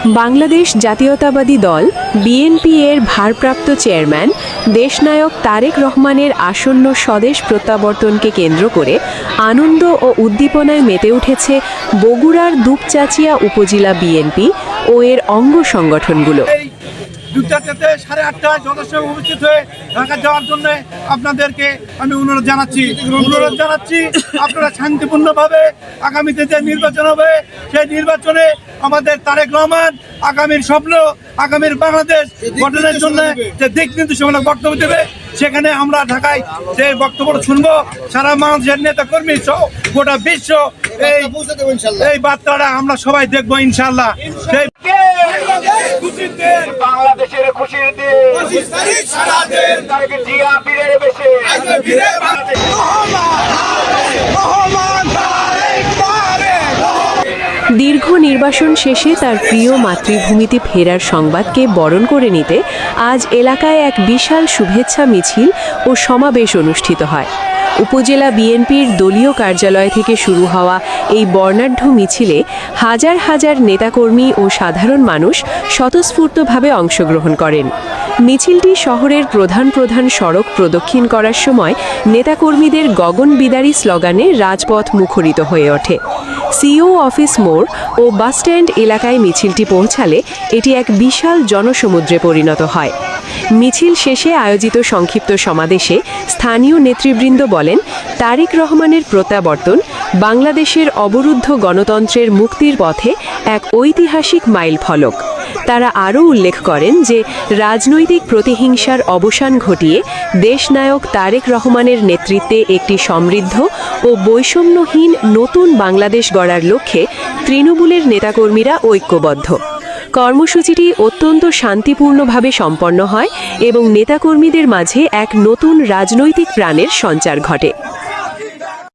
বাংলাদেশ জাতীয়তাবাদী দল বিএনপি এর ভারপ্রাপ্ত চেয়ারম্যান দেশনায়ক তারেক রহমানের আসন্ন স্বদেশ প্রত্যাবর্তনকে কেন্দ্র করে আনন্দ ও উদ্দীপনায় মেতে উঠেছে বগুড়ার দুপচাঁচিয়া উপজেলা বিএনপি ও এর অঙ্গ সংগঠনগুলো। দুপচাঁচিয়াতে 8:30টায় যথেষ্ট উপস্থিত হয়ে ঢাকা যাওয়ার জন্য আপনাদেরকে আমি অনুরোধ জানাচ্ছি আপনারা শান্তিপূর্ণভাবে আগামীতে যে নির্বাচন হবে সেই নির্বাচনে আমাদের তারেক রহমান আগামীর স্বপ্ন, আগামীর বাংলাদেশ গঠনের জন্য যে দিক নির্দেশমূলক বক্তব্য দেবে, সেখানে আমরা ঢাকায় যে বক্তব্য শুনবো, সারা বাংলাদেশের নেতা কর্মী সহ গোটা বিশ্ব এই বার্তাটা আমরা সবাই দেখবো ইনশাআল্লাহ। বাংলাদেশের খুশির দীর্ঘ নির্বাসন শেষে তার প্রিয় মাতৃভূমিতে ফেরার সংবাদকে বরণ করে নিতে আজ এলাকায় এক বিশাল শুভেচ্ছা মিছিল ও সমাবেশ অনুষ্ঠিত হয়। উপজেলা বিএনপির দলীয় কার্যালয় থেকে শুরু হওয়া এই বর্ণাঢ্য মিছিলে হাজার হাজার নেতাকর্মী ও সাধারণ মানুষ স্বতঃস্ফূর্তভাবে অংশগ্রহণ করেন। মিছিলটি শহরের প্রধান প্রধান সড়ক প্রদক্ষিণ করার সময় নেতাকর্মীদের গগনবিদারী স্লোগানে রাজপথ মুখরিত হয়ে ওঠে। সিও অফিস মোড় ও বাসস্ট্যান্ড এলাকায় মিছিলটি পৌঁছালে এটি এক বিশাল জনসমুদ্রে পরিণত হয়। মিছিল শেষে আয়োজিত সংক্ষিপ্ত সমাবেশে স্থানীয় নেতৃবৃন্দ বলেন, তারেক রহমানের প্রত্যাবর্তন বাংলাদেশের অবরুদ্ধ গণতন্ত্রের মুক্তির পথে এক ঐতিহাসিক মাইলফলক। তারা আরও উল্লেখ করেন যে রাজনৈতিক প্রতিহিংসার অবসান ঘটিয়ে দেশনায়ক তারেক রহমানের নেতৃত্বে একটি সমৃদ্ধ ও বৈষম্যহীন নতুন বাংলাদেশ গড়ার লক্ষ্যে তৃণমূলের নেতাকর্মীরা ঐক্যবদ্ধ। কর্মসূচিটি অত্যন্ত শান্তিপূর্ণভাবে সম্পন্ন হয় এবং নেতাকর্মীদের মাঝে এক নতুন রাজনৈতিক প্রাণের সঞ্চার ঘটে।